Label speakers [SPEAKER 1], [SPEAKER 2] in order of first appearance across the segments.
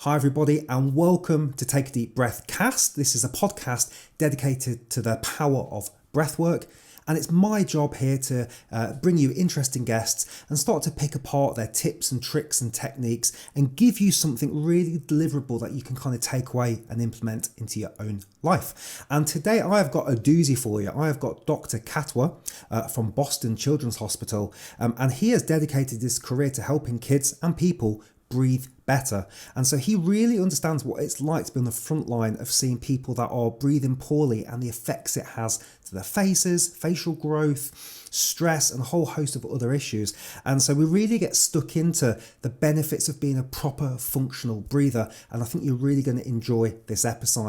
[SPEAKER 1] Hi everybody and welcome to Take a Deep Breath Cast. This is a podcast dedicated to the power of breathwork, and it's my job here to bring you interesting guests and start to pick apart their tips and tricks and techniques and give you something really deliverable that you can kind of take away and implement into your own life. And today I've got a doozy for you. I've got Dr. Katwa from Boston Children's Hospital, and he has dedicated his career to helping kids and people breathe better. And so he really understands what it's like to be on the front line of seeing people that are breathing poorly and the effects it has to their faces, facial growth, stress, and a whole host of other issues. And so we really get stuck into the benefits of being a proper functional breather. And I think you're really going to enjoy this episode.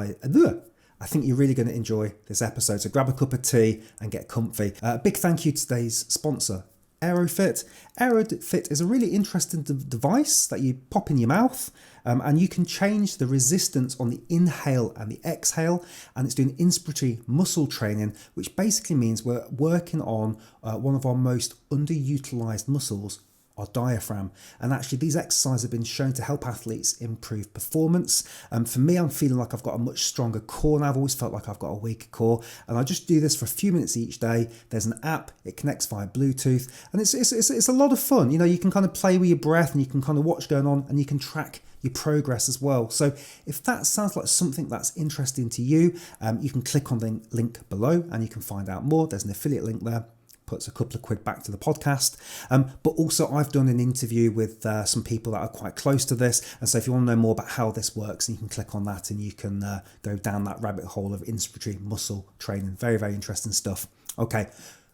[SPEAKER 1] So grab a cup of tea and get comfy. Big thank you to today's sponsor, Aerofit. Aerofit is a really interesting device that you pop in your mouth, and you can change the resistance on the inhale and the exhale, and it's doing inspiratory muscle training, which basically means we're working on one of our most underutilized muscles, our diaphragm. And actually these exercises have been shown to help athletes improve performance. For me, I'm feeling like I've got a much stronger core now. I've always felt like I've got a weaker core, and I just do this for a few minutes each day. There's an app, it connects via Bluetooth, and it's a lot of fun. You know, you can kind of play with your breath and you can kind of watch going on, and you can track your progress as well. So if that sounds like something that's interesting to you, you can click on the link below and you can find out more. There's an affiliate link there. Puts a couple of quid back to the podcast. But also I've done an interview with some people that are quite close to this. And so if you want to know more about how this works, you can click on that and you can go down that rabbit hole of inspiratory muscle training. Very, very interesting stuff. Okay,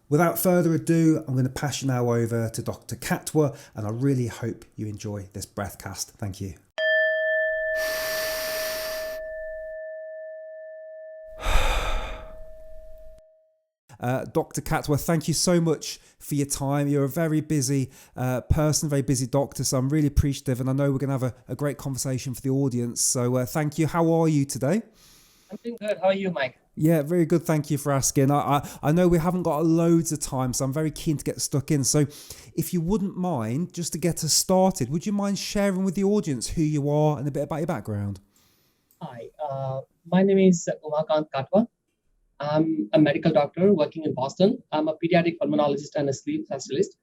[SPEAKER 1] without further ado, I'm going to pass you now over to Dr. Katwa, and I really hope you enjoy this breathcast. Thank you. Dr. Katwa, thank you so much for your time. You're a very busy person, very busy doctor, so I'm really appreciative, and I know we're going to have a great conversation for the audience. So thank you. How are you today?
[SPEAKER 2] I'm doing good. How are you, Mike?
[SPEAKER 1] Yeah, very good. Thank you for asking. I know we haven't got loads of time, so I'm very keen to get stuck in. So if you wouldn't mind, just to get us started, would you mind sharing with the audience who you are and a bit about your background?
[SPEAKER 2] Hi, my name is Umakanth Katwa. I'm a medical doctor working in Boston. I'm a pediatric pulmonologist and a sleep specialist.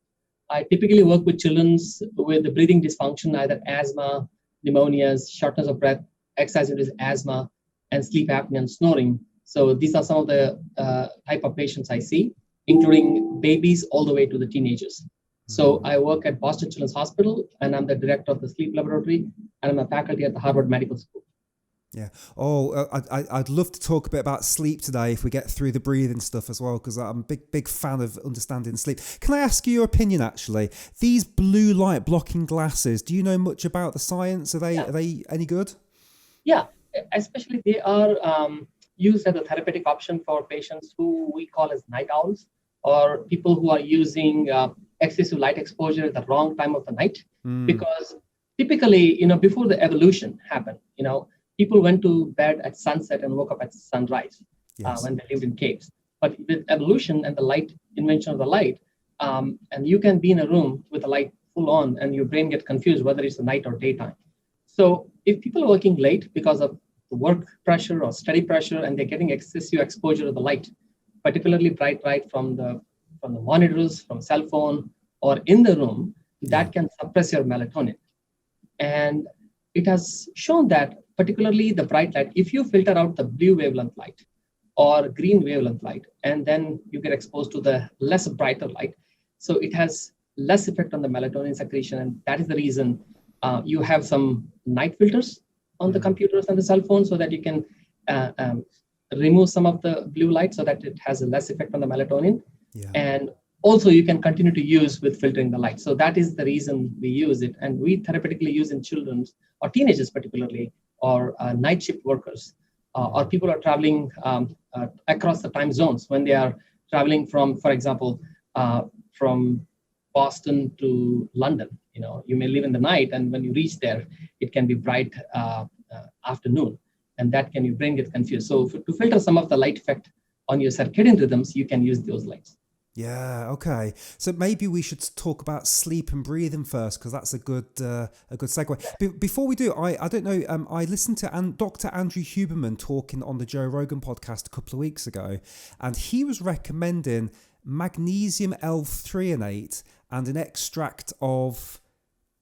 [SPEAKER 2] I typically work with children with the breathing dysfunction, either asthma, pneumonias, shortness of breath, exercise-induced asthma, and sleep apnea and snoring. So these are some of the type of patients I see, including babies all the way to the teenagers. So I work at Boston Children's Hospital, and I'm the director of the sleep laboratory, and I'm a faculty at the Harvard Medical School.
[SPEAKER 1] Yeah. Oh, I'd love to talk a bit about sleep today if we get through the breathing stuff as well, because I'm a big fan of understanding sleep. Can I ask you your opinion, actually? These blue light blocking glasses, do you know much about the science? Are they any good?
[SPEAKER 2] Yeah, especially they are used as a therapeutic option for patients who we call as night owls, or people who are using excessive light exposure at the wrong time of the night. Because typically, before the evolution happened, people went to bed at sunset and woke up at sunrise.
[SPEAKER 1] Yes.
[SPEAKER 2] When they lived in caves. But with evolution and the light invention of the light, and you can be in a room with the light full on and your brain gets confused whether it's the night or daytime. So if people are working late because of the work pressure or study pressure and they're getting excessive exposure to the light, particularly bright light from the monitors, from cell phone, or in the room, that can suppress your melatonin. And it has shown that particularly the bright light, if you filter out the blue wavelength light or green wavelength light, and then you get exposed to the less brighter light, so it has less effect on the melatonin secretion. And that is the reason you have some night filters on the computers and the cell phone, so that you can remove some of the blue light so that it has a less effect on the melatonin. Yeah. And also you can continue to use with filtering the light. So that is the reason we use it. And we therapeutically use in children or teenagers particularly, or night shift workers, or people are traveling across the time zones when they are traveling from, for example, from Boston to London. You may live in the night, and when you reach there, it can be bright afternoon, and that can your brain get confused. So to filter some of the light effect on your circadian rhythms, you can use those lights.
[SPEAKER 1] Yeah. Okay. So maybe we should talk about sleep and breathing first, because that's a good segue. Before we do, I don't know. I listened to Dr. Andrew Huberman talking on the Joe Rogan podcast a couple of weeks ago, and he was recommending magnesium L-threonate and an extract of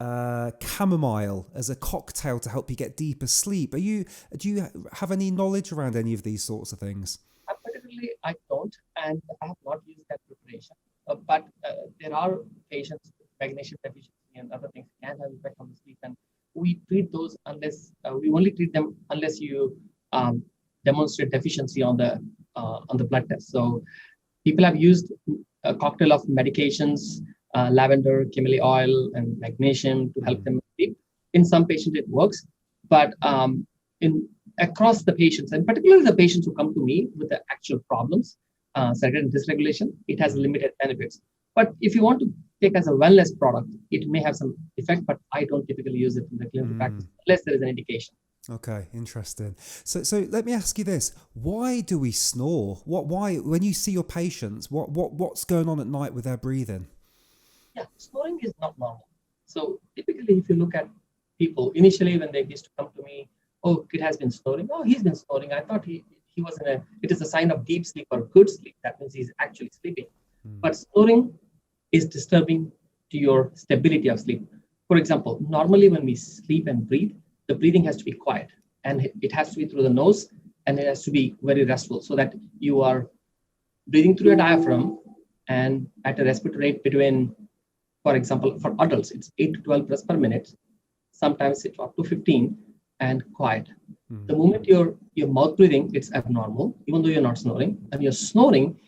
[SPEAKER 1] chamomile as a cocktail to help you get deeper sleep. Do you have any knowledge around any of these sorts of things?
[SPEAKER 2] Particularly, I don't, and I have not used that preparation. But there are patients with magnesium deficiency and other things can have effect on the sleep, and we treat those unless we only treat them unless you demonstrate deficiency on the blood test. So people have used a cocktail of medications, lavender, chamomile oil, and magnesium to help them sleep. In some patients, it works, but across the patients, and particularly the patients who come to me with the actual problems, circadian dysregulation, it has limited benefits. But if you want to take as a wellness product, it may have some effect, but I don't typically use it in the clinical practice unless there is an indication.
[SPEAKER 1] Okay, interesting. So let me ask you this: why do we snore? Why, when you see your patients, what's going on at night with their breathing?
[SPEAKER 2] Yeah, snoring is not normal. So typically, if you look at people initially when they used to come to me, oh, kid has been snoring. Oh, he's been snoring. I thought he was it is a sign of deep sleep or good sleep. That means he's actually sleeping. But snoring is disturbing to your stability of sleep. For example, normally when we sleep and breathe, the breathing has to be quiet, and it has to be through the nose, and it has to be very restful, so that you are breathing through your diaphragm and at a respiratory rate between, for example, for adults, it's 8 to 12 breaths per minute. Sometimes it's up to 15, and quiet. The moment your mouth breathing, it's abnormal, even though you're not snoring, and your snoring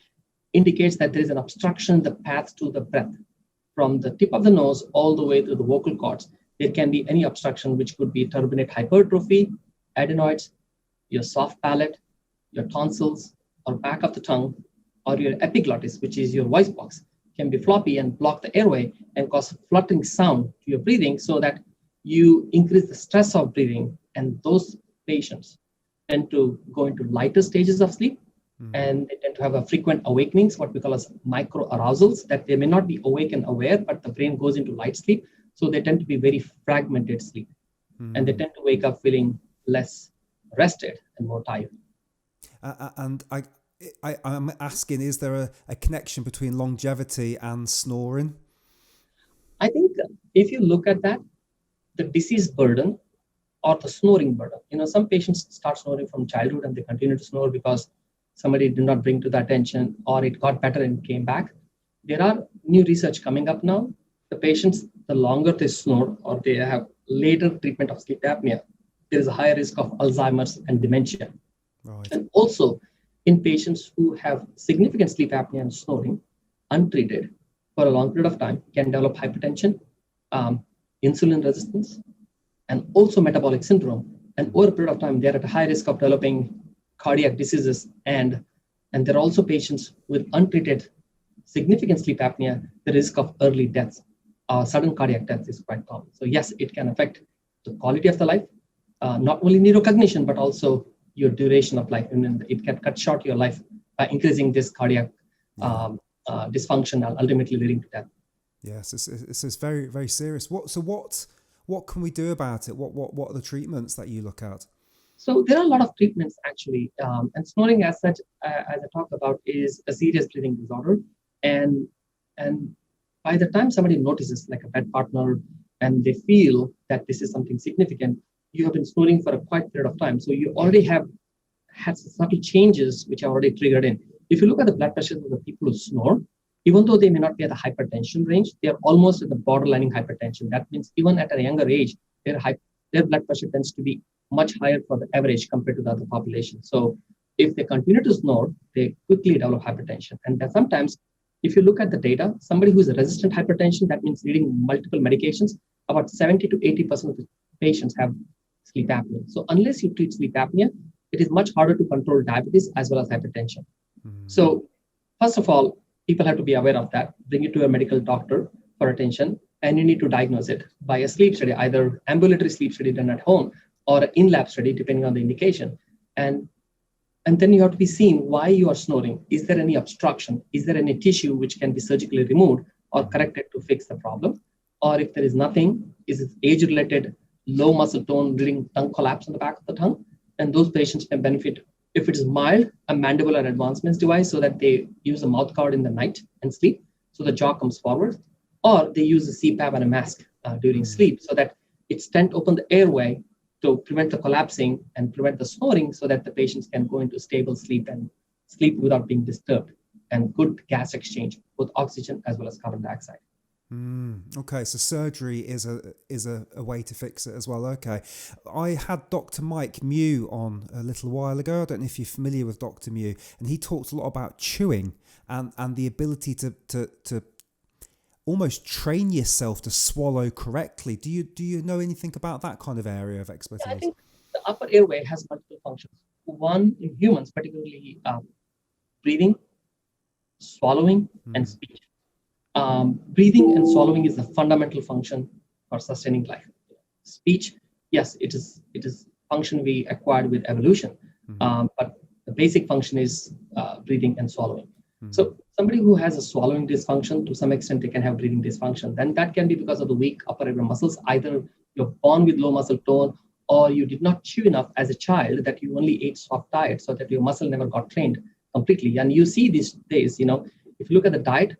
[SPEAKER 2] indicates that there is an obstruction in the path to the breath from the tip of the nose all the way to the vocal cords. There can be any obstruction, which could be turbinate hypertrophy, adenoids, your soft palate, your tonsils, or back of the tongue, or your epiglottis, which is your voice box, can be floppy and block the airway and cause fluttering sound to your breathing, so that you increase the stress of breathing, and those patients tend to go into lighter stages of sleep, and they tend to have a frequent awakenings, what we call as micro arousals, that they may not be awake and aware, but the brain goes into light sleep. So they tend to be very fragmented sleep, and they tend to wake up feeling less rested and more tired.
[SPEAKER 1] And I'm asking, is there a connection between longevity and snoring?
[SPEAKER 2] I think if you look at that, the disease burden or the snoring burden, some patients start snoring from childhood and they continue to snore because somebody did not bring to the attention, or it got better and came back. There are new research coming up now. The patients, the longer they snore or they have later treatment of sleep apnea, there is a higher risk of Alzheimer's and dementia. Right. And also in patients who have significant sleep apnea and snoring, untreated for a long period of time, can develop hypertension, insulin resistance, and also metabolic syndrome. And over a period of time, they're at a high risk of developing cardiac diseases. And there are also patients with untreated significant sleep apnea, the risk of early deaths, sudden cardiac death is quite common. So yes, it can affect the quality of the life, not only neurocognition, but also your duration of life. And it can cut short your life by increasing this cardiac dysfunction, ultimately leading to death.
[SPEAKER 1] Yes, it's very, very serious. What can we do about it? What are the treatments that you look at?
[SPEAKER 2] So there are a lot of treatments actually, and snoring as such, as I talked about, is a serious breathing disorder, and by the time somebody notices, like a bed partner, and they feel that this is something significant, you have been snoring for a quite period of time, so you already have had subtle changes which are already triggered in. If you look at the blood pressures of the people who snore, even though they may not be at the hypertension range, they are almost at the borderline hypertension. That means even at a younger age, their blood pressure tends to be much higher for the average compared to the other population. So if they continue to snore, they quickly develop hypertension. And that sometimes, if you look at the data, somebody who is resistant hypertension, that means needing multiple medications, about 70 to 80% of the patients have sleep apnea. So unless you treat sleep apnea, it is much harder to control diabetes as well as hypertension. So first of all, people have to be aware of that, bring it to a medical doctor for attention, and you need to diagnose it by a sleep study, either ambulatory sleep study done at home or an in-lab study, depending on the indication. And And then you have to be seen why you are snoring. Is there any obstruction? Is there any tissue which can be surgically removed or corrected to fix the problem? Or if there is nothing, is it age-related, low muscle tone, leading tongue collapse on the back of the tongue? And those patients can benefit. If it is mild, a mandibular advancements device so that they use a mouth guard in the night and sleep, so the jaw comes forward. Or they use a CPAP and a mask during sleep so that it tends to open the airway to prevent the collapsing and prevent the snoring so that the patients can go into stable sleep and sleep without being disturbed, and good gas exchange, both oxygen as well as carbon dioxide.
[SPEAKER 1] Okay, so surgery is a way to fix it as well. Okay, I had Dr. Mike Mew on a little while ago. I don't know if you're familiar with Dr. Mew, and he talked a lot about chewing and the ability to almost train yourself to swallow correctly. Do you know anything about that kind of area of expertise?
[SPEAKER 2] Yeah, I think the upper airway has multiple functions. One, in humans, particularly breathing, swallowing, and speech. Breathing and swallowing is the fundamental function for sustaining life. Speech, yes, it is function we acquired with evolution, but the basic function is breathing and swallowing. So somebody who has a swallowing dysfunction, to some extent, they can have breathing dysfunction. Then that can be because of the weak upper airway muscles. Either you're born with low muscle tone, or you did not chew enough as a child, that you only ate soft diet, so that your muscle never got trained completely. And you see these days, if you look at the diet,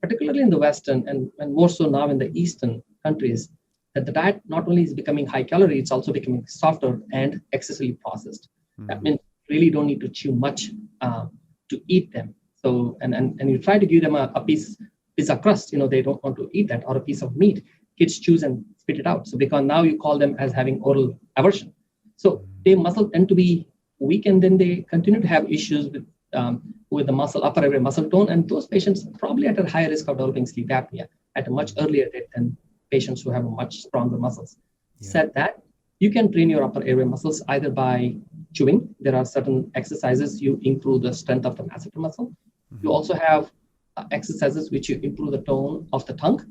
[SPEAKER 2] particularly in the Western and more so now in the Eastern countries, that the diet not only is becoming high calorie, it's also becoming softer and excessively processed. That means you really don't need to chew much to eat them. So, and you try to give them a pizza crust, they don't want to eat that, or a piece of meat. Kids choose and spit it out. So because now you call them as having oral aversion. So their muscle tend to be weak, and then they continue to have issues with the muscle, upper airway muscle tone, and those patients probably at a higher risk of developing sleep apnea at a much earlier date than patients who have much stronger muscles. Yeah. Said that, you can train your upper airway muscles either by chewing. There are certain exercises you improve the strength of the masseter muscle. You also have exercises which you improve the tone of the tongue,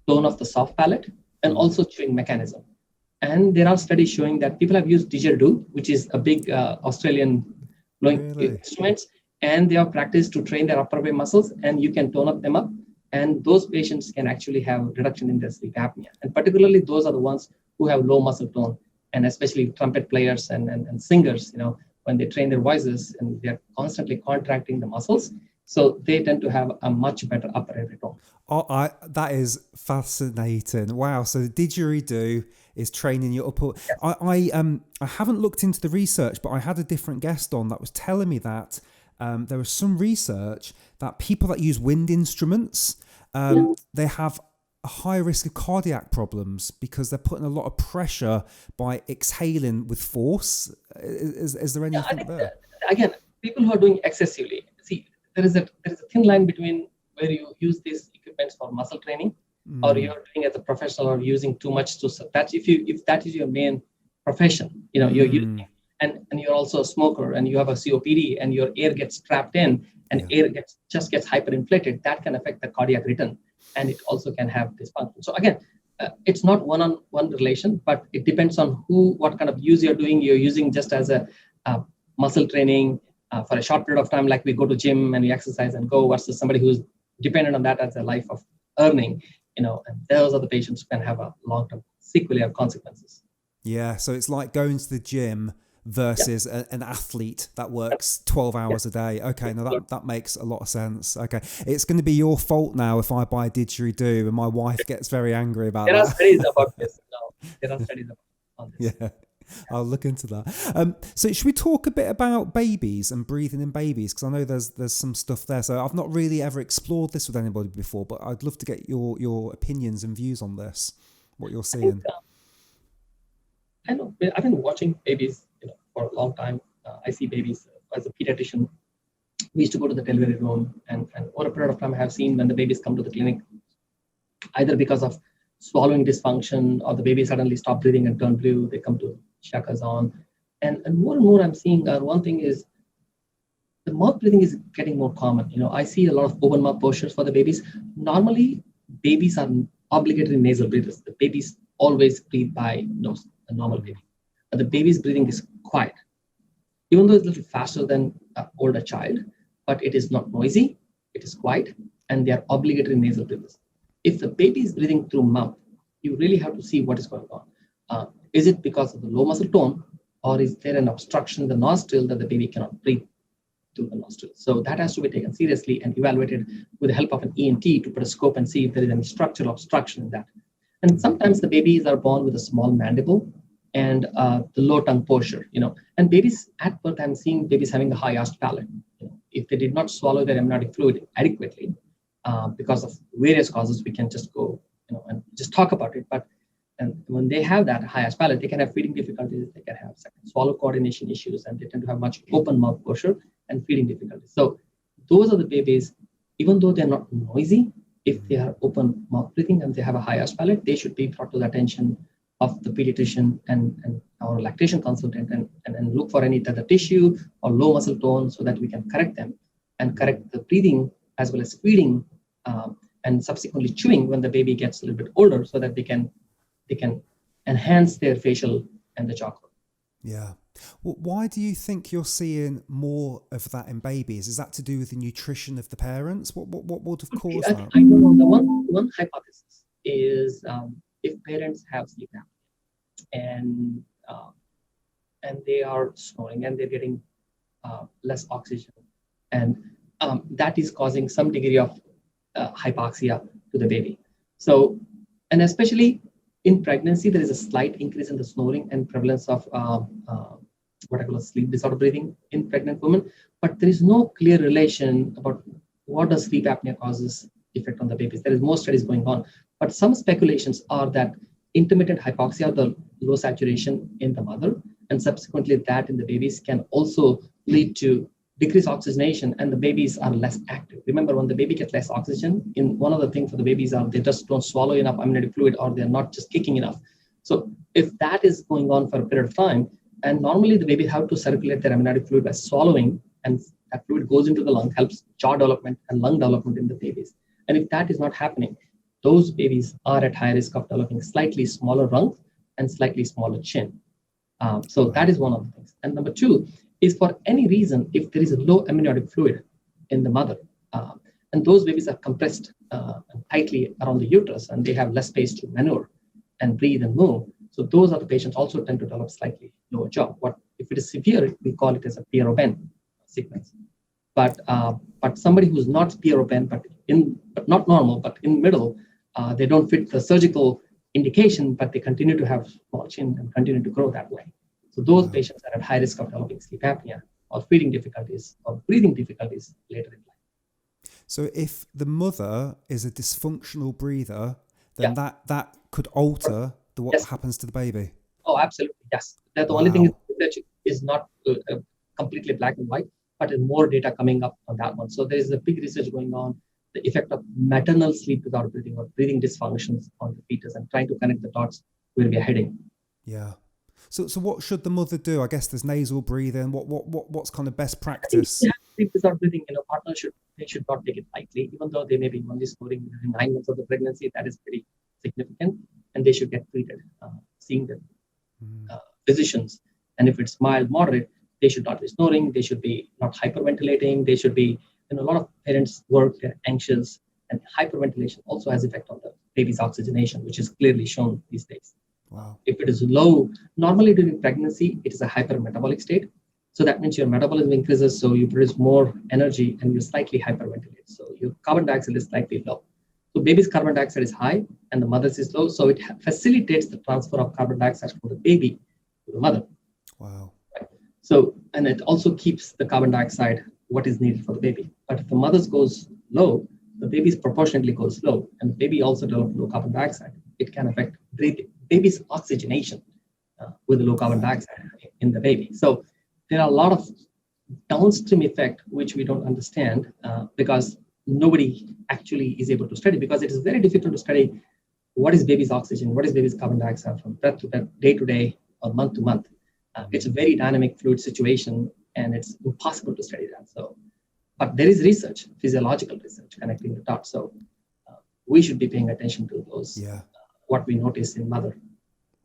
[SPEAKER 2] tone of the soft palate, and also chewing mechanism. And there are studies showing that people have used didgeridoo, which is a big Australian blowing instruments, and they have practiced to train their upper airway muscles, and you can tone them up, and those patients can actually have reduction in their sleep apnea. And particularly those are the ones who have low muscle tone, and especially trumpet players and singers, when they train their voices and they're constantly contracting the muscles, so they tend to have a much better upper airway tone.
[SPEAKER 1] Oh, that is fascinating. Wow. So the didgeridoo is training your upper. Yes. I haven't looked into the research, but I had a different guest on that was telling me that there was some research that people that use wind instruments, they have a high risk of cardiac problems because they're putting a lot of pressure by exhaling with force. Is there anything there?
[SPEAKER 2] Again, people who are doing excessively, see, there is a thin line between where you use these equipments for muscle training, or you're doing as a professional or using too much to that. If that is your main profession, you're using, and you're also a smoker and you have a COPD and your air gets trapped in and air gets hyperinflated, that can affect the cardiac rhythm, and it also can have dysfunction. So again, it's not one-on-one relation, but it depends on what kind of use you're doing. You're using just as a muscle training for a short period of time, like we go to gym and we exercise and go, versus somebody who's dependent on that as a life of earning, and those are the patients who can have a long-term sequelae or consequences.
[SPEAKER 1] Yeah, so it's like going to the gym versus an athlete that works 12 hours a day. Okay, now that makes a lot of sense. Okay, it's going to be your fault now if I buy a didgeridoo and my wife gets very angry about that.
[SPEAKER 2] There are studies about this now. There are studies on this.
[SPEAKER 1] Yeah, I'll look into that. So should we talk a bit about babies and breathing in babies? Because I know there's some stuff there. So I've not really ever explored this with anybody before, but I'd love to get your opinions and views on this, what you're seeing.
[SPEAKER 2] I know I've been watching babies for a long time. I see babies as a pediatrician. We used to go to the delivery room, and over a period of time, I have seen when the babies come to the clinic, either because of swallowing dysfunction or the baby suddenly stop breathing and turn blue, they come to shakas on. And more I'm seeing one thing is the mouth breathing is getting more common. I see a lot of open mouth postures for the babies. Normally, babies are obligatory nasal breathers. The babies always breathe by nose, a normal baby. But the baby's breathing is quiet. even though it's a little faster than an older child, but it is not noisy, it is quiet, and they are obligatory nasal breathers. If the baby is breathing through mouth, you really have to see what is going on. Is it because of the low muscle tone, or is there an obstruction in the nostril that the baby cannot breathe through the nostril? So that has to be taken seriously and evaluated with the help of an ENT to put a scope and see if there is any structural obstruction in that. And sometimes the babies are born with a small mandible and the low tongue posture, and babies at birth, I'm seeing babies having a high arched palate. If they did not swallow their amniotic fluid adequately because of various causes, we can just go, and just talk about it. But and when they have that high arched palate, they can have feeding difficulties, they can have swallow coordination issues, and they tend to have much open mouth posture and feeding difficulties. So those are the babies, even though they're not noisy, if they are open mouth breathing and they have a high arched palate, they should be brought to the attention of the pediatrician and our lactation consultant and look for any tether tissue or low muscle tone so that we can correct them and correct the breathing as well as feeding and subsequently chewing when the baby gets a little bit older so that they can enhance their facial and the jaw growth.
[SPEAKER 1] Yeah. Well, why do you think you're seeing more of that in babies? Is that to do with the nutrition of the parents? What would have caused that?
[SPEAKER 2] I don't know. The one hypothesis is if parents have sleep apnea and they are snoring and they're getting less oxygen, and that is causing some degree of hypoxia to the baby. So, and especially in pregnancy, there is a slight increase in the snoring and prevalence of what I call a sleep disorder breathing in pregnant women, but there is no clear relation about what does sleep apnea causes effect on the babies. There is more studies going on, but some speculations are that intermittent hypoxia, the low saturation in the mother, and subsequently that in the babies can also lead to decreased oxygenation, and the babies are less active. Remember, when the baby gets less oxygen, one of the things for the babies are they just don't swallow enough amniotic fluid, or they're not just kicking enough. So if that is going on for a period of time, and normally the baby have to circulate their amniotic fluid by swallowing, and that fluid goes into the lung, helps jaw development and lung development in the babies. And if that is not happening, those babies are at high risk of developing slightly smaller lungs and slightly smaller chin. So that is one of the things. And number two is, for any reason, if there is a low amniotic fluid in the mother, and those babies are compressed tightly around the uterus, and they have less space to maneuver and breathe and move. So those are the patients also tend to develop slightly lower jaw. If it is severe, we call it as a Pierre Robin sequence. But somebody who's not Pierre Robin, but not normal, but in middle, they don't fit the surgical indication, but they continue to have small chin and continue to grow that way. So those patients are at high risk of developing sleep apnea or feeding difficulties or breathing difficulties later in life.
[SPEAKER 1] So if the mother is a dysfunctional breather, then that could alter what happens to the baby.
[SPEAKER 2] Oh, absolutely, yes. That's the only thing research is not completely black and white, but more data coming up on that one. So there is a big research going on, the effect of maternal sleep without breathing or breathing dysfunctions on the fetus, and trying to connect the dots where we are heading.
[SPEAKER 1] Yeah. So what should the mother do? I guess there's nasal breathing. What's kind of best practice?
[SPEAKER 2] Sleep without breathing, partners should not take it lightly, even though they may be only snoring during 9 months of the pregnancy. That is very significant, and they should get treated, seeing the physicians. And if it's mild, moderate, they should not be snoring. They should be not hyperventilating. They should be, a lot of parents work, they're anxious, and hyperventilation also has effect on the baby's oxygenation, which is clearly shown these days.
[SPEAKER 1] Wow.
[SPEAKER 2] If it is low, normally during pregnancy, it is a hypermetabolic state. So that means your metabolism increases, so you produce more energy and you slightly hyperventilate. So your carbon dioxide is slightly low. So baby's carbon dioxide is high and the mother's is low. So it facilitates the transfer of carbon dioxide from the baby to the mother.
[SPEAKER 1] Wow.
[SPEAKER 2] Right? So, and it also keeps the carbon dioxide what is needed for the baby. But if the mother's goes low, the baby's proportionately goes low, and the baby also develops low carbon dioxide. It can affect baby's oxygenation with the low carbon dioxide in the baby. So there are a lot of downstream effect which we don't understand because nobody actually is able to study, because it is very difficult to study what is baby's oxygen, what is baby's carbon dioxide from breath to breath, day to day, or month to month. It's a very dynamic fluid situation, and it's impossible to study that. So, but there is research, physiological research connecting the dots. So we should be paying attention to those, what we notice in mother.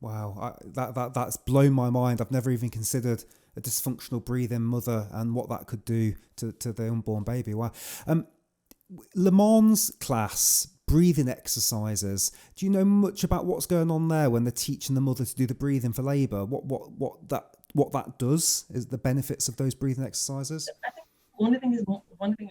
[SPEAKER 1] Wow, that's blown my mind. I've never even considered a dysfunctional breathing mother and what that could do to the unborn baby. Wow. Le Mans class, breathing exercises. Do you know much about what's going on there when they're teaching the mother to do the breathing for labour? What that does is the benefits of those breathing exercises?
[SPEAKER 2] I think one thing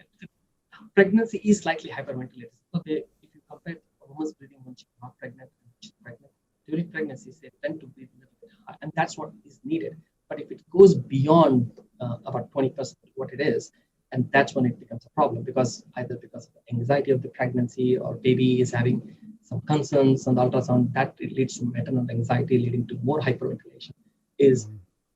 [SPEAKER 2] pregnancy is slightly hyperventilated. Okay, if you compare a woman's breathing when she's not pregnant and she's pregnant, during pregnancy they tend to breathe a little bit high, and that's what is needed. But if it goes beyond about 20% what it is, and that's when it becomes a problem, because either because of the anxiety of the pregnancy or baby is having some concerns on the ultrasound, that it leads to maternal anxiety leading to more hyperventilation. Is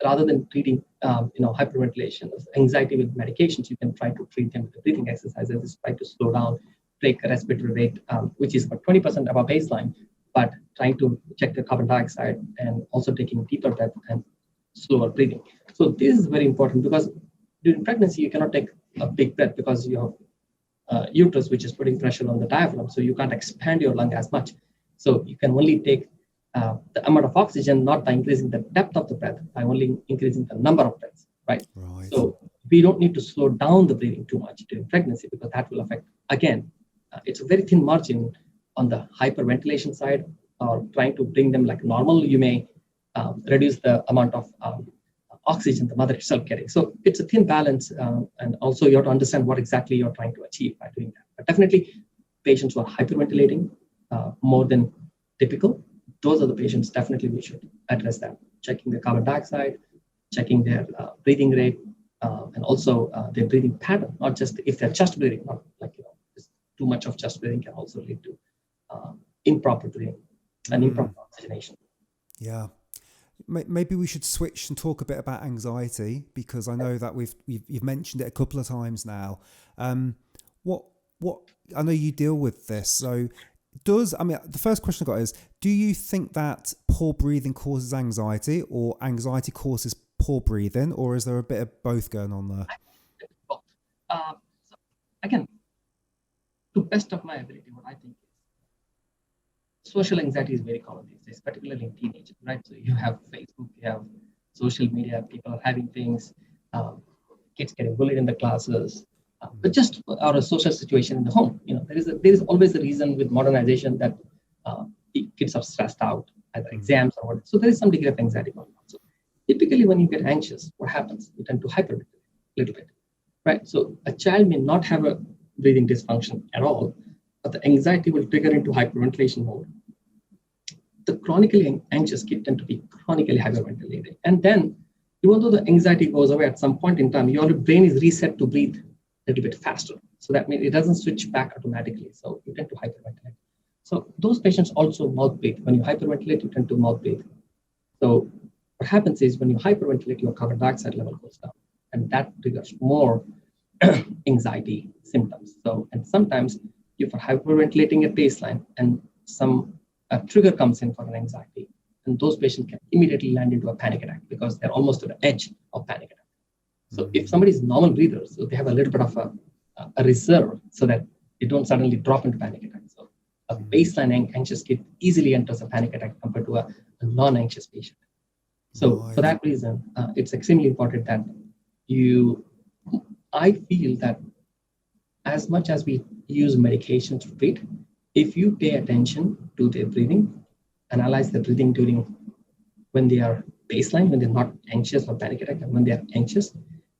[SPEAKER 2] rather than treating hyperventilation, anxiety with medications, you can try to treat them with the breathing exercises, try to slow down, take a respiratory rate, which is about 20% above baseline, but trying to check the carbon dioxide and also taking deeper breath and slower breathing. So this is very important, because during pregnancy, you cannot take a big breath because you have uterus, which is putting pressure on the diaphragm. So you can't expand your lung as much. So you can only take the amount of oxygen, not by increasing the depth of the breath, by only increasing the number of breaths, right? So we don't need to slow down the breathing too much during pregnancy, because that will affect, again, it's a very thin margin on the hyperventilation side, or trying to bring them like normal. You may reduce the amount of oxygen the mother itself getting. So it's a thin balance, and also you have to understand what exactly you're trying to achieve by doing that. But definitely, patients who are hyperventilating more than typical, those are the patients definitely we should address that. Checking the carbon dioxide, checking their breathing rate, and also their breathing pattern, not just if they're chest breathing, not like, too much of chest breathing can also lead to improper breathing and improper oxygenation. Yeah.
[SPEAKER 1] Maybe we should switch and talk a bit about anxiety, because I know that you've mentioned it a couple of times now. What I know you deal with this. So the first question I got is, do you think that poor breathing causes anxiety, or anxiety causes poor breathing, or is there a bit of both going on there?
[SPEAKER 2] Both. So again, to best of my ability, what I think is social anxiety is very common these days, particularly in teenagers, right? So you have Facebook, you have social media, people are having things, kids getting bullied in the classes, but just or a social situation in the home. There is always a reason with modernization that kids are stressed out, either exams or what. So there is some degree of anxiety going on. So typically, when you get anxious, what happens? You tend to hyperventilate a little bit, right? So a child may not have a breathing dysfunction at all, but the anxiety will trigger into hyperventilation mode. The chronically anxious kids tend to be chronically hyperventilated, and then even though the anxiety goes away at some point in time, your brain is reset to breathe a little bit faster. So that means it doesn't switch back automatically. So you tend to hyperventilate. So those patients also mouth breathe. When you hyperventilate, you tend to mouth breathe. So what happens is when you hyperventilate, your carbon dioxide level goes down, and that triggers more anxiety symptoms. So, and sometimes if you're hyperventilating at baseline and some trigger comes in for an anxiety, and those patients can immediately land into a panic attack because they're almost to the edge of panic attack. So if somebody is normal breather, so they have a little bit of a reserve so that they don't suddenly drop into panic attack. So a baseline anxious kid easily enters a panic attack compared to a non-anxious patient. So for that reason, it's extremely important that I feel that as much as we use medication to treat, if you pay attention to their breathing, analyze the breathing during when they are baseline, when they're not anxious or panic attack, and when they are anxious,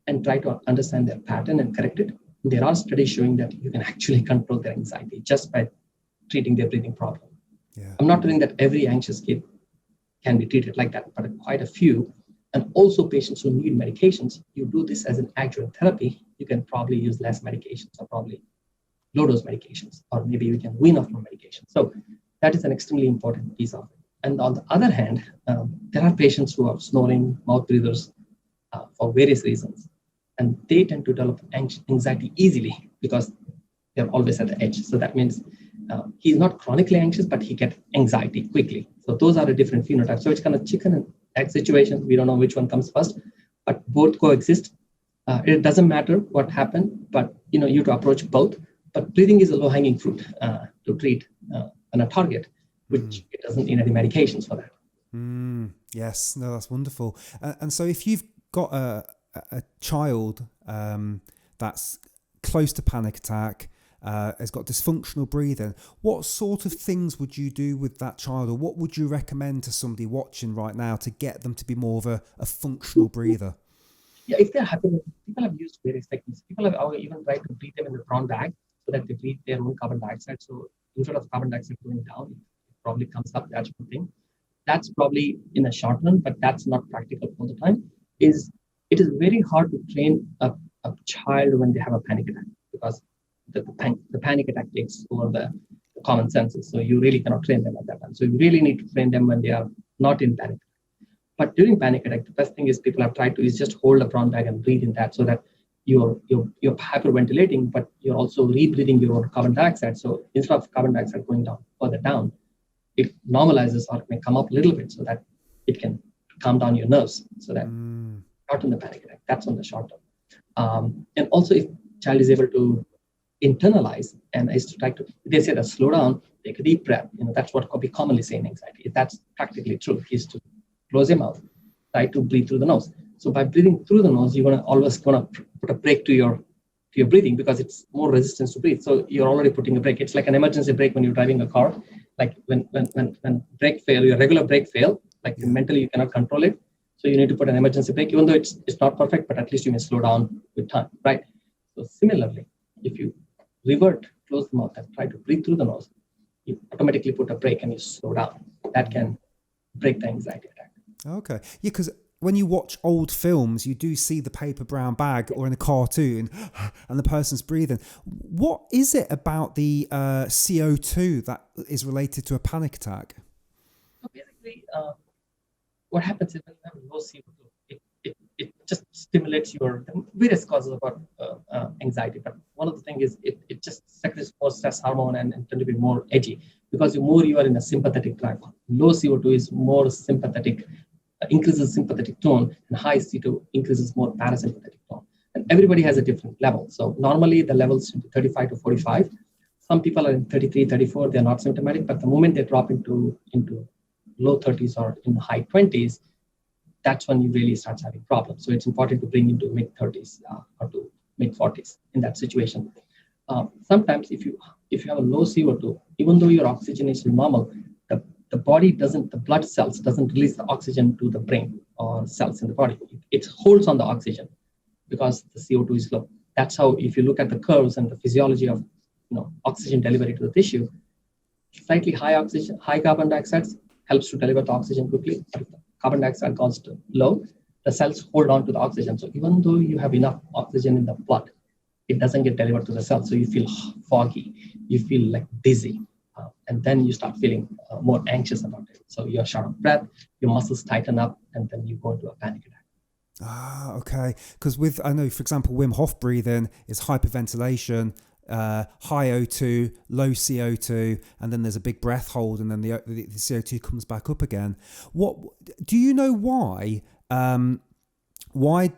[SPEAKER 2] and try to understand their pattern and correct it. There are studies showing that you can actually control their anxiety just by treating their breathing problem. Yeah. I'm not saying that every anxious kid can be treated like that, but quite a few. And also patients who need medications, you do this as an adjuvant therapy, you can probably use less medications or probably low dose medications, or maybe we can wean off from medication. So that is an extremely important piece of it. And on the other hand, there are patients who are snoring, mouth breathers for various reasons. And they tend to develop anxiety easily because they're always at the edge. So that means he's not chronically anxious, but he gets anxiety quickly. So those are a different phenotype. So it's kind of chicken and egg situation. We don't know which one comes first, but both coexist. It doesn't matter what happened, but you have to approach both. But breathing is a low-hanging fruit to treat on a target, which it doesn't need any medications for that.
[SPEAKER 1] Yes, no, that's wonderful. And so if you've got a child that's close to panic attack, has got dysfunctional breathing, what sort of things would you do with that child, or what would you recommend to somebody watching right now to get them to be more of a functional breather?
[SPEAKER 2] Yeah, if they're happy, people have used various techniques. People have even tried to breathe them in the brown bag so that they breathe their own carbon dioxide. So instead of carbon dioxide going down, it probably comes up. That's one thing. That's probably in the short run, but that's not practical all the time. It is very hard to train a child when they have a panic attack, because the panic attack takes over the common senses. So you really cannot train them at that time. So you really need to train them when they are not in panic. But during panic attack, the best thing is people have tried to is just hold a brown bag and breathe in that, so that you're hyperventilating, but you're also rebreathing your own carbon dioxide. So instead of carbon dioxide going down further down, it normalizes or may come up a little bit so that it can calm down your nerves, so that not in the panic attack. That's on the short term. And also, if child is able to internalize and is to try to, they say that slow down, take a deep breath. That's what we commonly say in anxiety. If that's practically true, is to close your mouth, try to breathe through the nose. So by breathing through the nose, you're always gonna put a brake to your breathing, because it's more resistance to breathe. So you're already putting a brake. It's like an emergency brake when you're driving a car. Like when brake fail, your regular brake fail, like mentally you cannot control it. So you need to put an emergency brake, even though it's not perfect, but at least you may slow down with time, right? So similarly, if you revert, close the mouth and try to breathe through the nose, you automatically put a brake and you slow down. That can break the anxiety attack.
[SPEAKER 1] Okay. Yeah, because when you watch old films, you do see the paper brown bag or in a cartoon and the person's breathing. What is it about the CO2 that is related to a panic attack?
[SPEAKER 2] So basically, what happens is when you have low CO2, it just stimulates your various causes of anxiety. But one of the things is it just secretes more stress hormone and tend to be more edgy, because the more you are in a sympathetic drive. Low CO2 is more sympathetic, increases sympathetic tone, and high CO2 increases more parasympathetic tone. And everybody has a different level. So normally the levels should be 35 to 45. Some people are in 33, 34, they're not symptomatic, but the moment they drop into low 30s or in the high 20s, that's when you really start having problems. So it's important to bring into mid 30s or to mid 40s in that situation. Sometimes if you have a low CO2, even though your oxygenation is normal, the blood cells doesn't release the oxygen to the brain or cells in the body. It holds on the oxygen because the CO2 is low. That's how, if you look at the curves and the physiology of oxygen delivery to the tissue, slightly high oxygen, high carbon dioxide helps to deliver the oxygen quickly. But if the carbon dioxide goes low, the cells hold on to the oxygen. So even though you have enough oxygen in the blood, it doesn't get delivered to the cells. So you feel foggy, you feel like dizzy, and then you start feeling more anxious about it. So you're short of breath, your muscles tighten up, and then you go into a panic attack.
[SPEAKER 1] Ah, okay. Because I know, for example, Wim Hof breathing is hyperventilation, high O2, low CO2, and then there's a big breath hold, and then the CO2 comes back up again. What do you know why? Why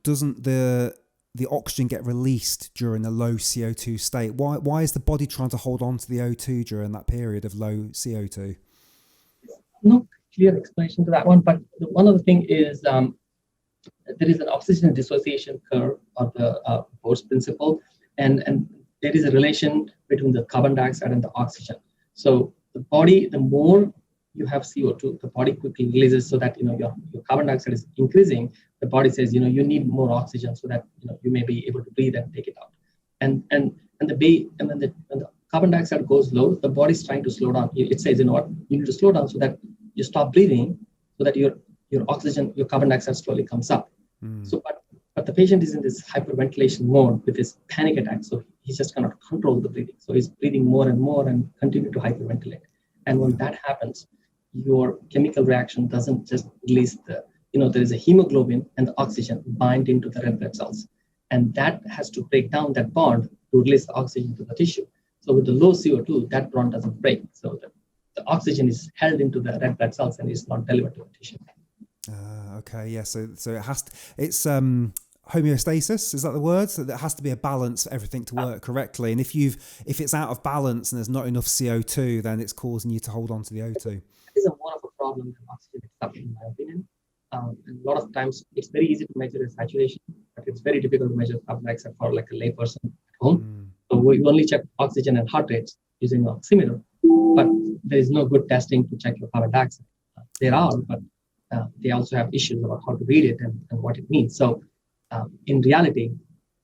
[SPEAKER 1] doesn't the oxygen get released during a low CO2 state? Why is the body trying to hold on to the O2 during that period of low CO2?
[SPEAKER 2] No clear explanation to that one, but one other thing is there is an oxygen dissociation curve, or the Bohr's principle, and there is a relation between the carbon dioxide and the oxygen. So the body, the more you have CO2, the body quickly releases, so that your carbon dioxide is increasing. The body says you need more oxygen so that you may be able to breathe and take it out. And when the carbon dioxide goes low, the body's trying to slow down. It says, you need to slow down so that you stop breathing, so that your oxygen, your carbon dioxide slowly comes up. So but the patient is in this hyperventilation mode with this panic attack, so he just cannot control the breathing. So he's breathing more and more and continue to hyperventilate. And when that happens, your chemical reaction doesn't just release there is a hemoglobin and the oxygen bind into the red blood cells. And that has to break down that bond to release the oxygen to the tissue. So with the low CO2, that bond doesn't break. So the oxygen is held into the red blood cells and is not delivered to the tissue.
[SPEAKER 1] Okay, yeah. So it has to, it's homeostasis, is that the word? So there has to be a balance for everything to work correctly. And if it's out of balance and there's not enough CO2, then it's causing you to hold on to the O2.
[SPEAKER 2] It is more of a problem than oxygen extraction, in my opinion. And a lot of times it's very easy to measure the saturation, but it's very difficult to measure carbon dioxide for like a layperson at home. So we only check oxygen and heart rates using an oximeter, but there is no good testing to check your carbon dioxide. There are, but they also have issues about how to read it and what it means. So in reality,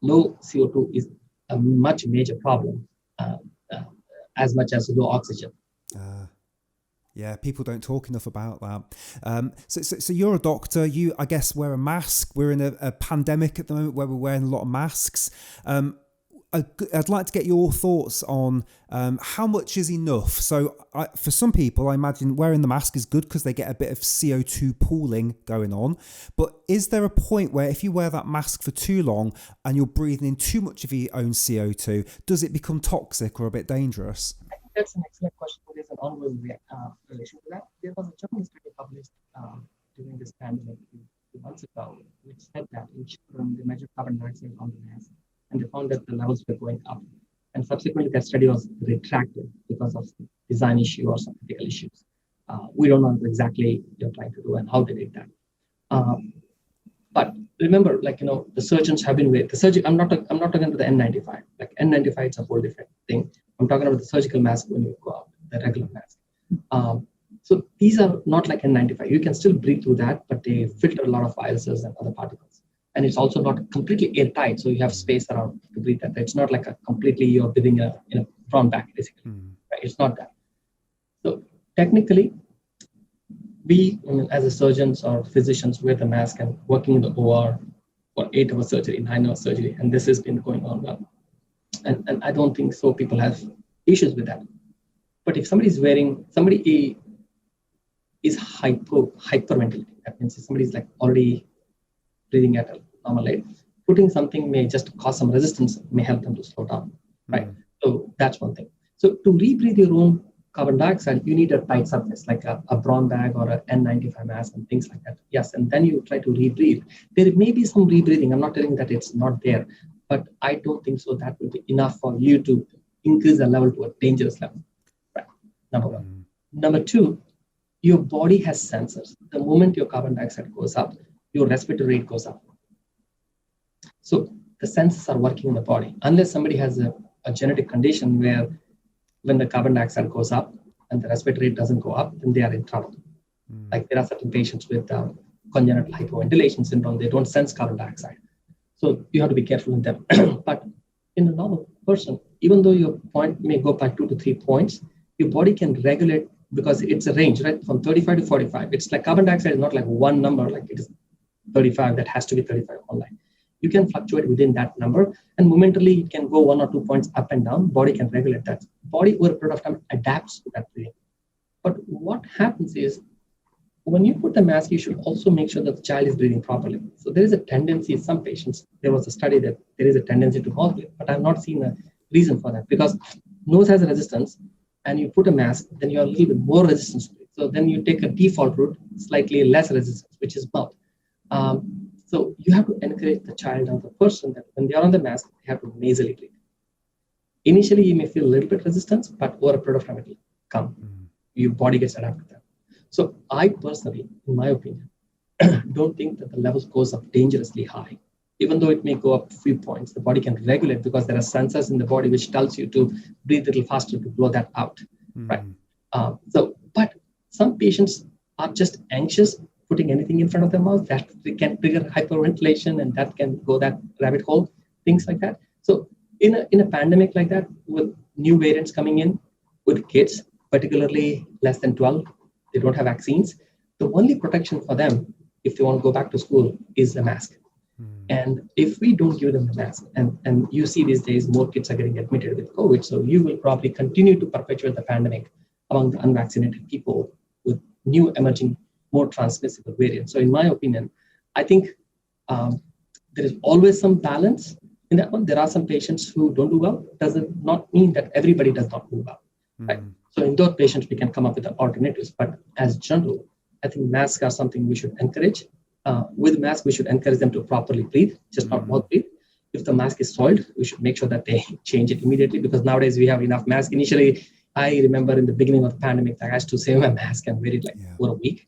[SPEAKER 2] low CO2 is a much major problem, as much as low oxygen.
[SPEAKER 1] Yeah, people don't talk enough about that. So you're a doctor. You, I guess, wear a mask. We're in a pandemic at the moment where we're wearing a lot of masks. I'd like to get your thoughts on how much is enough. So for some people, I imagine wearing the mask is good because they get a bit of CO2 pooling going on. But is there a point where if you wear that mask for too long and you're breathing in too much of your own CO2, does it become toxic or a bit dangerous?
[SPEAKER 2] I think that's an excellent question. There's an ongoing relation to that. There was a German study published during this pandemic a few months ago, which said that in children, they measured carbon dioxide on the mask, and they found that the levels were going up. And subsequently, that study was retracted because of design issue or some critical issues. We don't know exactly what they're trying to do and how they did that. But remember, the surgeons have been with the surgery. I'm not talking about the N95. Like N95, it's a whole different thing. I'm talking about the surgical mask when you go out, the regular mask. So these are not like N95. You can still breathe through that, but they filter a lot of viruses and other particles. And it's also not completely airtight, so you have space around to breathe that. It's not like a completely you're breathing in a brown bag, basically. Right? It's not that. So technically, we, as surgeons or physicians, wear the mask and working in the OR for 8-hour surgery, 9-hour surgery, and this has been going on well. And I don't think so people have issues with that. But if somebody is hyperventilating, that means if somebody is like already breathing at a normal rate, putting something may just cause some resistance, may help them to slow down, right? So that's one thing. So to rebreathe your own carbon dioxide, you need a tight surface, like a brown bag or an N95 mask and things like that. Yes, and then you try to rebreathe. There may be some rebreathing. I'm not telling that it's not there, but I don't think so that will be enough for you to increase the level to a dangerous level, right? Number one. Number two, your body has sensors. The moment your carbon dioxide goes up, your respiratory rate goes up. So the sensors are working in the body. Unless somebody has a genetic condition where when the carbon dioxide goes up and the respiratory rate doesn't go up, then they are in trouble. Like there are certain patients with congenital hyperventilation syndrome, they don't sense carbon dioxide. So you have to be careful with them. But in a normal person, even though your point may go by 2 to 3 points, your body can regulate because it's a range, right? From 35 to 45. It's like carbon dioxide is not like one number, like it is 35, that has to be 35 online. You can fluctuate within that number, and momentarily it can go 1 or 2 points up and down. Body can regulate that. Body over a period of time adapts to that breathing. But what happens is, when you put the mask, you should also make sure that the child is breathing properly. So there is a tendency in some patients, there was a study that there is a tendency to mouth breathe, but I've not seen a reason for that, because nose has a resistance, and you put a mask, then you are a little bit more resistance to it. So then you take a default route, slightly less resistance, which is mouth. So you have to encourage the child or the person that when they are on the mask, they have to nasally breathe. Initially, you may feel a little bit resistance, but over a period of time, it will come. Your body gets adapted to that. So I personally, in my opinion, don't think that the levels goes up dangerously high. Even though it may go up a few points, the body can regulate because there are sensors in the body which tells you to breathe a little faster to blow that out, right? But some patients are just anxious, putting anything in front of their mouth, that can trigger hyperventilation, and that can go that rabbit hole, things like that. So in a pandemic like that, with new variants coming in, with kids, particularly less than 12, they don't have vaccines. The only protection for them, if they want to go back to school, is the mask. And if we don't give them the mask, and you see these days, more kids are getting admitted with COVID, so you will probably continue to perpetuate the pandemic among the unvaccinated people with new emerging, more transmissible variants. So in my opinion, I think there is always some balance in that one. There are some patients who don't do well. Does not mean that everybody does not do well, right? So in those patients, we can come up with alternatives. But as general, I think masks are something we should encourage. With mask, we should encourage them to properly breathe, just not mouth breathe. If the mask is soiled, we should make sure that they change it immediately, because nowadays we have enough masks. Initially, I remember in the beginning of the pandemic, I used to save my mask and wear it for a week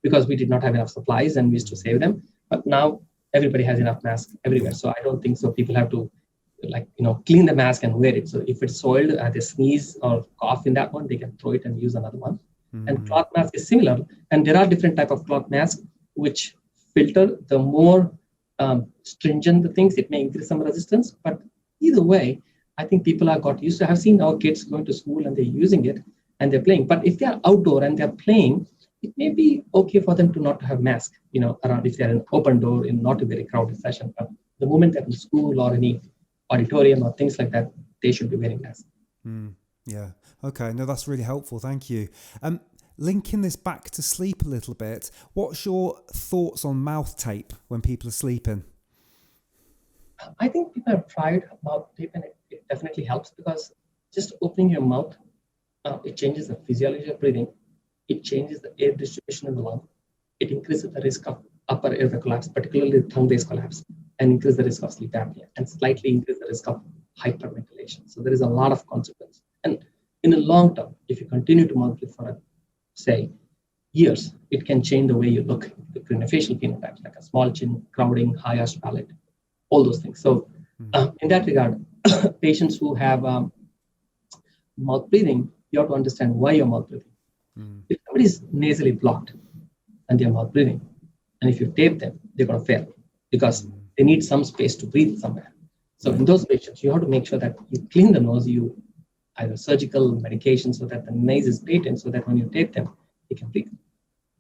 [SPEAKER 2] because we did not have enough supplies and we used to save them. But now everybody has enough masks everywhere. So I don't think so. People have to clean the mask and wear it. So if it's soiled, they sneeze or cough in that one, they can throw it and use another one. And cloth mask is similar. And there are different type of cloth masks which filter. The more stringent the things, it may increase some resistance. But either way, I think people have got used to. I've seen our kids going to school and they're using it and they're playing. But if they are outdoor and they're playing, it may be okay for them to not have mask, around if they're in an open door in not a very crowded session. But the moment they're in school or any auditorium or things like that, they should be wearing masks.
[SPEAKER 1] Yeah. Okay. No, that's really helpful. Thank you. Linking this back to sleep a little bit, what's your thoughts on mouth tape when people are sleeping?
[SPEAKER 2] I think people have tried mouth tape and it definitely helps because just opening your mouth, it changes the physiology of breathing. It changes the air distribution in the lung. It increases the risk of upper airway collapse, particularly tongue-based collapse, and increase the risk of sleep apnea, and slightly increase the risk of hyperventilation. So there is a lot of consequence. And in the long term, if you continue to mouth breathe for, say, years, it can change the way you look, the craniofacial phenotypes, like a small chin, crowding, high arched palate, all those things. So in that regard, patients who have mouth breathing, you have to understand why you're mouth breathing. If somebody is nasally blocked and they're mouth breathing, and if you tape them, they're going to fail because they need some space to breathe somewhere. So in those patients, you have to make sure that you clean the nose, you either surgical medication so that the nose is patent, so that when you tape them, they can breathe.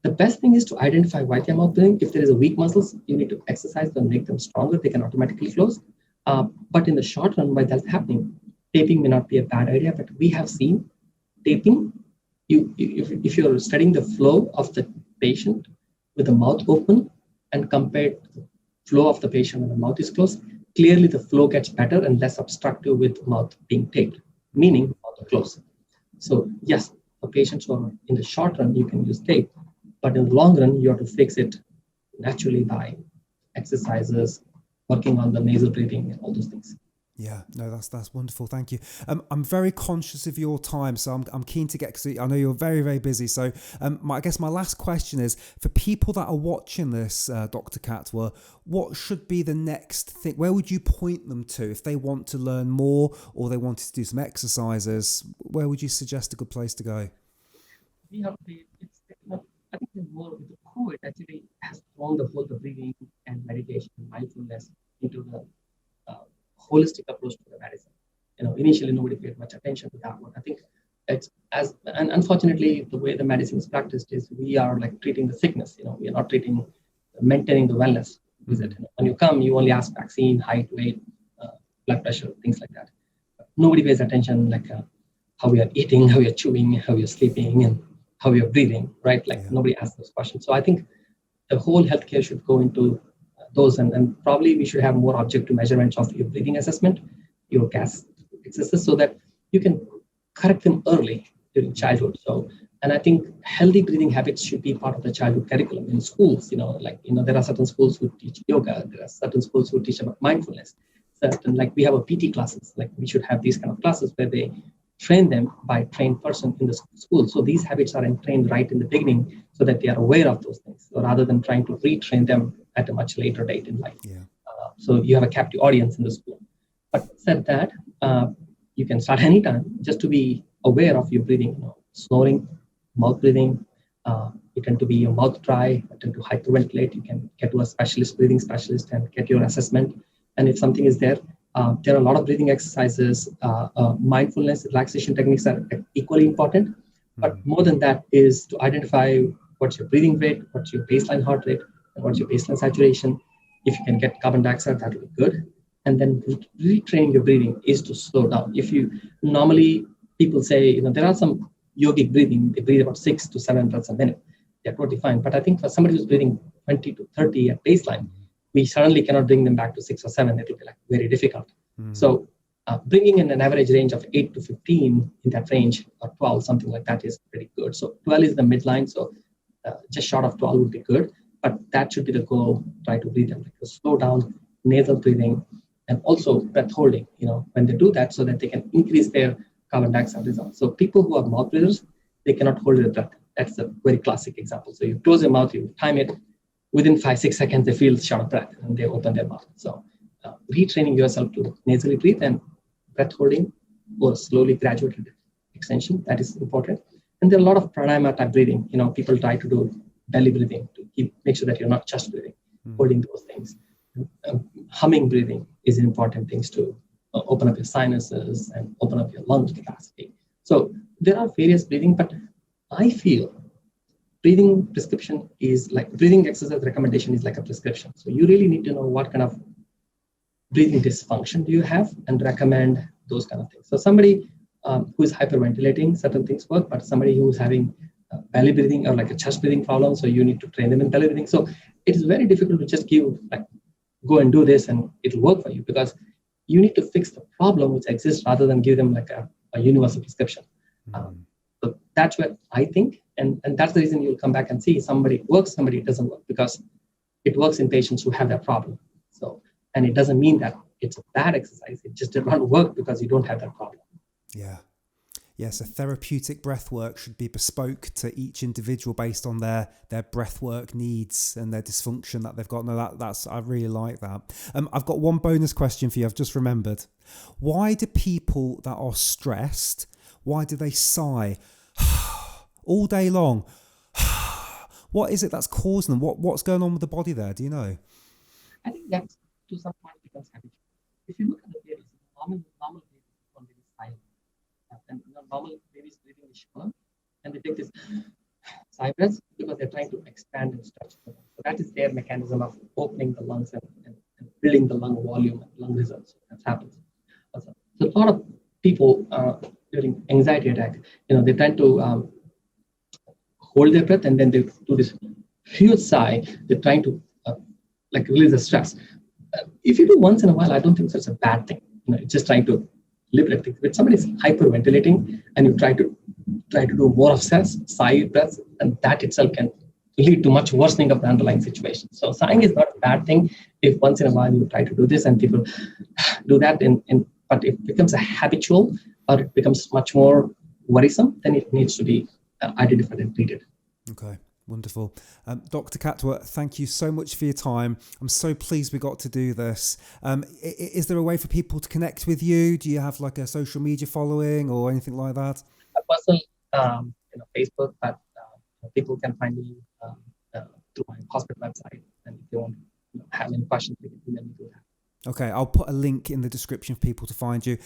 [SPEAKER 2] The best thing is to identify why they're mouth breathing. If there is a weak muscles, you need to exercise them, make them stronger. They can automatically close. But in the short run, while that's happening, taping may not be a bad idea. But we have seen taping. If you're studying the flow of the patient with the mouth open and compared to the flow of the patient when the mouth is closed, clearly the flow gets better and less obstructive with mouth being taped, meaning mouth closed. So yes, for patients who are in the short run, you can use tape, but in the long run, you have to fix it naturally by exercises, working on the nasal breathing and all those things.
[SPEAKER 1] Yeah, no, that's wonderful. Thank you. I'm very conscious of your time, so I'm keen to get, because I know you're very, very busy. So I guess my last question is, for people that are watching this, Dr. Katwa, what should be the next thing? Where would you point them to if they want to learn more or they wanted to do some exercises? Where would you suggest a good place to go?
[SPEAKER 2] We have I think more with the COVID actually has thrown the whole the breathing and meditation and mindfulness into the holistic approach to the medicine. Initially nobody paid much attention to that one. I think it's and unfortunately the way the medicine is practiced is we are like treating the sickness. We are not maintaining the wellness visit. When you come, you only ask vaccine, height, weight, blood pressure, things like that. Nobody pays attention like how we are eating, how we are chewing, how we are sleeping, and how we are breathing, right? Nobody asks those questions. So I think the whole healthcare should go into those, and probably we should have more objective measurements of your breathing assessment, your gas excesses, so that you can correct them early during childhood. So, and I think healthy breathing habits should be part of the childhood curriculum in schools. There are certain schools who teach yoga, there are certain schools who teach about mindfulness. We have a PT classes, we should have these kind of classes where they train them by a trained person in the school. So these habits are trained right in the beginning so that they are aware of those things, so rather than trying to retrain them at a much later date in life.
[SPEAKER 1] Yeah.
[SPEAKER 2] So you have a captive audience in the school. But said that, you can start anytime just to be aware of your breathing, snoring, mouth breathing. You tend to be your mouth dry, you tend to hyperventilate. You can get to a specialist, breathing specialist, and get your assessment. And if something is there, there are a lot of breathing exercises. Mindfulness, relaxation techniques are equally important. But more than that is to identify what's your breathing rate, what's your baseline heart rate, and what's your baseline saturation. If you can get carbon dioxide, that would be good. And then retraining your breathing is to slow down. If you normally, people say, there are some yogic breathing, they breathe about 6 to 7 breaths a minute. They're totally fine. But I think for somebody who's breathing 20 to 30 at baseline, we suddenly cannot bring them back to 6 or 7. It will be very difficult. So bringing in an average range of 8 to 15 in that range, or 12, something like that, is pretty good. So 12 is the midline. So just short of 12 would be good. But that should be the goal. Try to breathe them, slow down, nasal breathing, and also breath holding, when they do that, so that they can increase their carbon dioxide dissolves. So people who are mouth breathers, they cannot hold their breath. That's a very classic example. So you close your mouth, you time it, within 5-6 seconds, they feel short of breath and they open their mouth. So retraining yourself to nasally breathe and breath holding or slowly graduated extension, that is important. And there are a lot of pranayama type breathing. People try to do belly breathing to make sure that you're not chest breathing, holding those things. Humming breathing is important things to open up your sinuses and open up your lung capacity. So there are various breathing, but I feel breathing prescription is like breathing exercise recommendation is like a prescription. So you really need to know what kind of breathing dysfunction do you have and recommend those kind of things. So somebody who is hyperventilating, certain things work, but somebody who's having belly breathing or like a chest breathing problem, so you need to train them in belly breathing. So it is very difficult to just give go and do this and it'll work for you, because you need to fix the problem which exists rather than give them like a universal prescription. So that's what I think. And that's the reason you'll come back and see somebody works, somebody doesn't work, because it works in patients who have that problem. So, and it doesn't mean that it's a bad exercise. It just did not work because you don't have that problem.
[SPEAKER 1] Yeah. Yes, a therapeutic breath work should be bespoke to each individual based on their breath work needs and their dysfunction that they've got. No, that's I really like that. I've got one bonus question for you. I've just remembered. Why do people that are stressed, why do they sigh all day long? What is it that's causing them? What's going on with the body there? Do you know?
[SPEAKER 2] I think that's to some point becomes habitual. If you look at the babies, normal babies don't really sigh. And normal babies breathing is shallow, and they take this sigh breaths because they're trying to expand and stretch the lungs. So that is their mechanism of opening the lungs and building the lung volume and lung results. That happens. So a lot of people during anxiety attack, they tend to hold their breath and then they do this huge sigh. They're trying to release the stress. If you do once in a while, I don't think that's a bad thing. It's just trying to liberate things. When somebody is hyperventilating and you try to do more of sigh breaths, and that itself can lead to much worsening of the underlying situation. So sighing is not a bad thing if once in a while you try to do this and people do that. But if it becomes a habitual or it becomes much more worrisome, then it needs to be identified and treated.
[SPEAKER 1] Okay. Wonderful. Dr. Katwa, thank you so much for your time. I'm so pleased we got to do this. Is there a way for people to connect with you? Do you have like a social media following or anything like that?
[SPEAKER 2] A personal, Facebook, but people can find me through my hospital website. And if they want to have any questions, they can email me through that.
[SPEAKER 1] Okay, I'll put a link in the description for people to find you.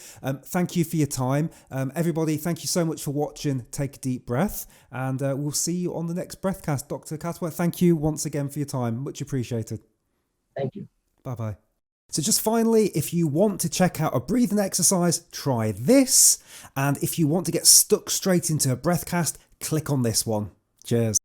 [SPEAKER 1] Thank you for your time. Everybody, thank you so much for watching. Take a deep breath, and we'll see you on the next Breathcast. Dr. Katwa, thank you once again for your time. Much appreciated.
[SPEAKER 2] Thank you.
[SPEAKER 1] Bye-bye. So just finally, if you want to check out a breathing exercise, try this. And if you want to get stuck straight into a Breathcast, click on this one. Cheers.